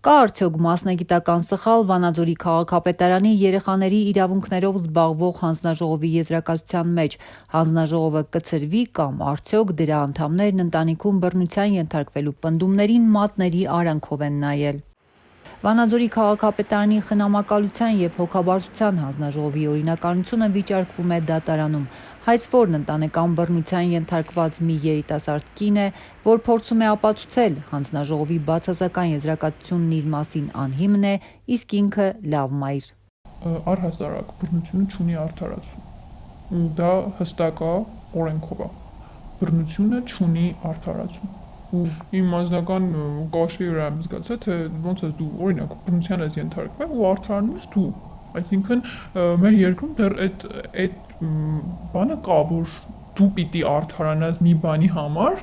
Կա արդյոք մասնագիտական սխալ Վանաձորի քաղաքապետարանի երեխաների իրավունքներով զբաղվող հանձնաժողովի եզրակացության մեջ, հանձնաժողովը կցրվի կամ արդյոք դրա անդամներն ընտանիքում բռնության ենթարկվելու պնդումներին մատների արանքով են նայել։ Վանաձորի քաղաքապետարանի խնամակալության և հոգաբարձության հանձնաժողովի օրինականությունը վիճարկվում է դատարանում, հայցվորն ընտանեկան բռնության ենթարկված մի երիտասարդ կին է, որ փորձում է ապացուցել հանձնաժողովի բացասական եզրակացությունն իր մասին անհիմն է, իսկ ինքը լավ մայր։ Առհասարակ բռնությունը չունի արդարացում, ու դա հստակ է օրենքով է։ Բռնությունը չունի արդարացում։ Ու իմ անձնական կաշվի վրա եմ զգացել, թե ոնց է դու օրինակ բռնության ես ենթարկվել ու արդարանում ես դու։ Այսինքն մեր երկրում դեռ այդ բանը կա, որ դու պիտի արդարանաս մի բանի համար,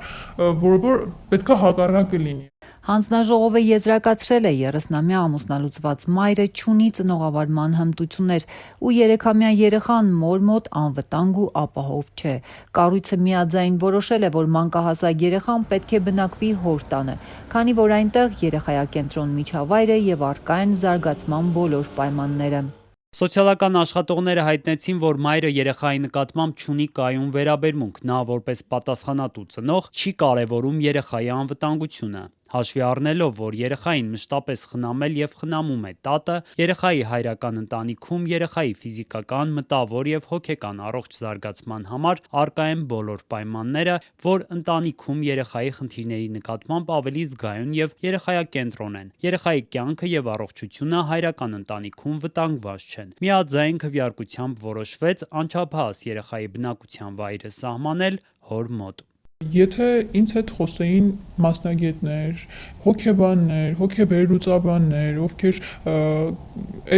որ պետք է հակառակը լինի։ Հանձնաժողովը եզրակացրել է 30-ամյա ամուսնալուծված մայրը չունի ծնողավարման հմտություններ ու 3-ամյա երեխան մոր մոտ անվտանգ ու ապահով չէ։ Կառույցը միաձայն որոշել է, որ մանկահասակ երեխան պետք է բնակվի հոր տանը, քանի որ այնտեղ երեխայակենտրոն միջավայր է եւ առկա են զարգացման բոլոր պայմանները։ Սոցիալական աշխատողները հայտնեցին, որ մայրը երեխայի նկատմամբ չունի կայուն վերաբերմունք, նա որպես պատասխանատու ծնող չի կարևորում երեխայի անվտանգությունը։ Հաշվի առնելով, որ երեխային մշտապես խնամել և խնամում է տատը, երեխայի հայրական ընտանիքում երեխայի ֆիզիկական, մտավոր և հոգեկան առողջ զարգացման համար առկա են բոլոր պայմանները, որ ընտանիքում երեխայի խնդիրների նկատմամբ ավելի զգայուն և երեխայակենտրոն են, երեխայի կյանքը և առողջությունը հայրական ընտանիքում վտանգված չեն։ Միաձայն քվեարկությամբ որոշվեց անչափահաս երեխայի բնակության վայրը սահմանել հոր մոտ։ Եթե ինձ հետ խոսեին մասնագետներ, հոգեբաններ, հոգեվերլուծաբաններ, ովքեր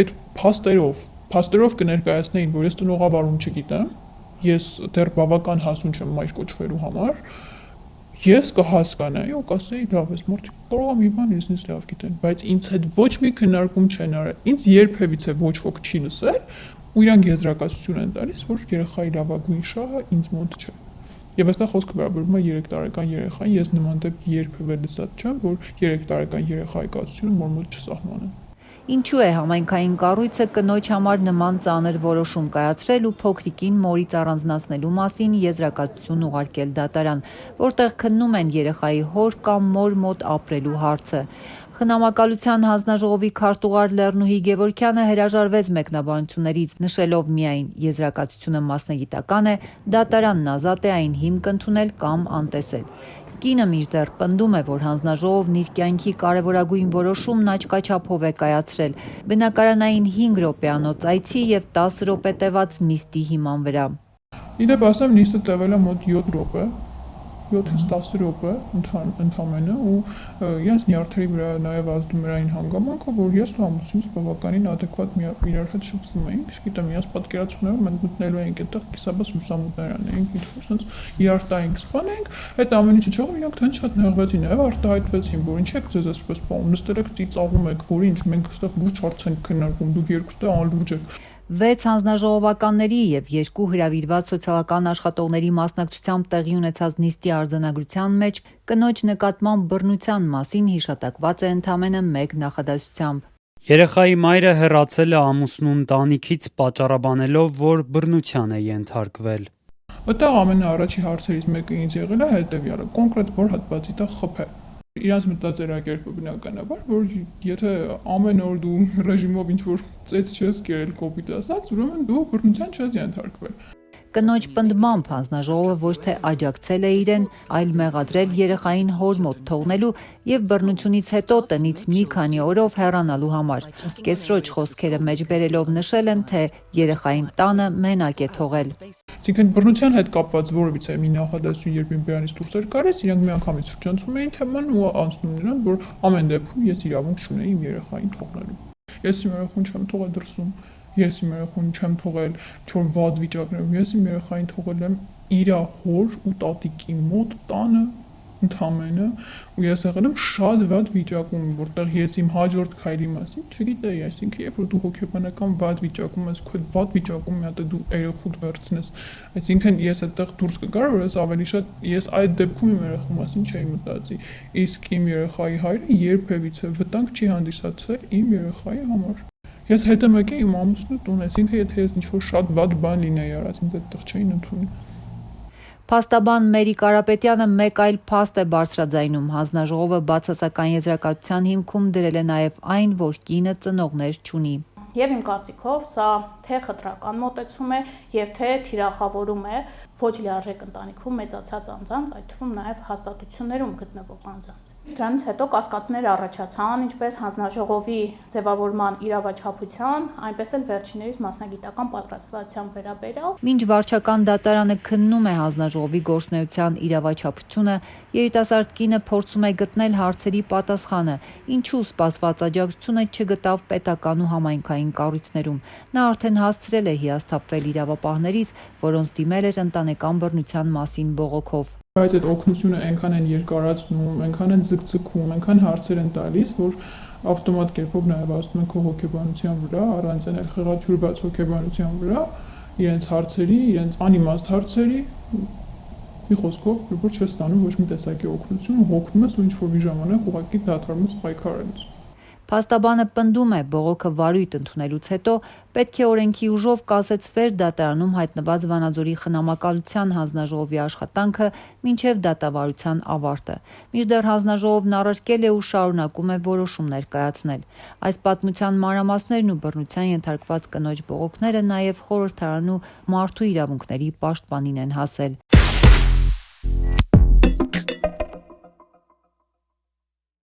այդ փաստերով կներկայացնեին, որ ես ծնողավարում չգիտեմ, ես դեռ բավական հասուն չեմ մայր կոչվելու համար, ես կհասկանայի ու կասեի, լավ, այս մարդիկ կարող է մի բան ինձնից լավ գիտեն, բայց ինձ հետ ոչ մի քննարկում չեն արել, ինձ երբևիցե ոչ ոք չի լսել ու իրանք եզրակացություն են տալիս, որ երեխայի լավագույն շահը ինձ մոտ չէ։ Եվ այստեղ խոսքը վերաբերում է 3 տարեկան երեխային, ես նման դեպք երբևէ լսած չեմ, որ 3 տարեկան երեխայի կացությունը մոր մոտ չսահմանեն։ Ինչու է համայնքային կառույցը կնոջ համար նման ծանր որոշում կայացրել ու փոքրիկին մորից առանձնացնելու մասին եզրակացություն ուղարկել դատարան, որտեղ քննում են երեխայի հոր կամ մոր մոտ ապրելու հարցը։ Խնամակալության հանձնաժողովի քարտուղար Լեռնուհի Գևորգյանը հրաժարվեց մեկնաբանություններից, նշելով միայն եզրակացությունը մասնագիտական է, դատարանն ազատ է այն հիմք ընդունել կամ անտեսել։ Կինը մինչդեռ պնդում է, որ հանձնաժողովն իր կյանքի կարևորագույն որոշումն աչքաչափով է կայացրել բնակարանային 5 րոպեանոց այցի և 10 րոպե տևած նիստի հիման վրա։ Իդեպ ասեմ, նիստը տևել է մոտ 7 րոպե, 7-ից 10 րոպե ընդամենը ու իրենց նյարդերի վրա նաև ազդում էր այն հանգամանքը, որ ես ու ամուսինս բավականին adekvat իրար հետ շփվում էինք, չգիտեմ, իրենց պատկերացումներով մենք մտնելու էինք այդտեղ կիսաբաց լուսամուտներ անեինք, ինչ-որ իրար տայինք, սպանեինք, այդ ամեն ինչը չեղավ, իրանք թենց շատ նեղվեցին, նաև արտահայտվեցին, որ ինչ եք ձեզ այսպես պահում, նստել եք ծիծաղում եք, որ ինչ, մենք այստեղ լուրջ հարց ենք քննարկում, դուք երկուստը անլուրջ եք։ 6 հանձնաժողովականների և 2 հրավիրված սոցիալական աշխատողների մասնակցությամբ տեղի ունեցած նիստի արձանագրության մեջ կնոջ նկատմամբ բռնության մասին հիշատակված է ընդամենը 1 նախադասությամբ։ Երեխայի մայրը հեռացել է ամուսնու ընտանիքից պատճառաբանելով, որ բռնության է ենթարկվել։ Այդտեղ ամենաառաջի հարցերից մեկը ինձ եղել է հետևյալը, կոնկրետ որ հատվածի տեղ խփել։ Իրանց մտածելակերպը բնականաբար, որ եթե ամեն օր դու ռեժիմով ինչ-որ ծեծ չես կերել կոպիտ ասած, ուրեմն դու բռնության չես ենթարկվել։ Կնոջ պնդմամբ հանձնաժողովը ոչ թե աջակցել է իրեն, այլ մեղադրել երեխային հոր մոտ թողնելու և բռնությունից հետո տնից մի քանի օրով հեռանալու համար։ Կեսրոջ խոսքերը մեջբերելով նշել են, թե երեխային տանը մենակ է թողել։ Այսինքն բռնության հետ կապված որևիցե մի նախադասություն, երբ իմ բերանից դուրս էր գալիս, իրանք միանգամից շրջանցում էին թեման ու ասում նրան, որ ամեն դեպքում ես իրավունք չունեի իմ երեխային թողնելու։ Ես իմ երեխուն չեմ թողել դրսում, ես իմ երեխուն չեմ թողել չոր վատ վիճակներում, ես իմ երեխային թողել եմ իր հոր ու տատիկի մոտ տանը ընդամենը, ու ես եղել եմ շատ վատ վիճակում, որտեղ ես իմ հաջորդ քայլի մասին չգիտեի, այսինքն երբ որ դու հոգեբանական վատ վիճակում ես, քո վատ վիճակում մի հատ դու երեխուդ վերցնես, այսինքն ես այդտեղ դուրս կգար, որ ես ավելի շատ ես այդ դեպքում իմ երեխու մասին չէի մտածի, իսկ իմ երեխայի հայրը երբևիցե վտանգ չի հանդիսացել իմ երեխայի համար։ Ես հետ եմ եկել իմ ամուսնու տուն, այսինքն եթե ես ինչ-որ շատ վատ բան լինեի արած, ինձ այդտեղ չէին ընդունի։ Փաստաբան Մերի Կարապետյանը մեկ այլ փաստ է բարձրաձայնում. հանձնաժողովը բացասական եզրակացության հիմքում դրել է նաև այն, որ կինը ծնողներ չունի։ Եվ իմ կարծիքով սա թե խտրական մոտեցում է եւ թե թիրախավորում է ոչ լիարժեք ընտանիքում մեծացած անձանց, այդ թվում նաև հաստատություններում գտնվող անձանց։ Դրանից հետո կասկածներ առաջացան, ինչպես հանձնաժողովի ձևավորման իրավաչափության, այնպես էլ վերջիններիս մասնագիտական պատրաստվածության վերաբերյալ։ Մինչ վարչական դատարանը քննում է հանձնաժողովի գործունեության իրավաչափությունը, երիտասարդ կինը փորձում է գտնել հարցերի պատասխանը, ինչու սպասված աջակցությունը չգտավ պետական ու համայնքային կառույցներում։ Նա արդեն հասցրել է հիասթափվել իրավապահներից, որոնց դիմել էր ընտանեկան բռնության մասին բողոքով։ Բայց այդ օգնությունը այնքան են երկարացնում, այնքան են ձգձգում, այնքան հարցեր են տալիս, որ ավտոմատ կերպով նաև ասում են քո հոգեբանության վրա, առանց այն խեղաթյուրված հոգեբանության վրա, իրենց հարցերի, իրենց անիմաստ հարցերի, մի խոսքով, որ չես ստանում ոչ մի տեսակի օգնություն, հոգնում ես ու ինչ-որ մի ժամանակ ուղղակի դադարում ես պայքարելուց։ Փաստաբանը պնդում է, բողոքը վարույթ ընդունելուց հետո պետք է օրենքի ուժով կասեցվեր դատարանում հայտնված Վանաձորի խնամակալության հանձնաժողովի աշխատանքը մինչև դատավարության ավարտը։ Մինչդեռ հանձնաժողովն առարկել է ու շարունակում է որոշումներ կայացնել։ Այս պատմության մանրամասներն ու բռնության ենթարկված կնոջ բողոքները նաև խորհրդարան ու մարդու իրավունքների պաշտպանին են հասել։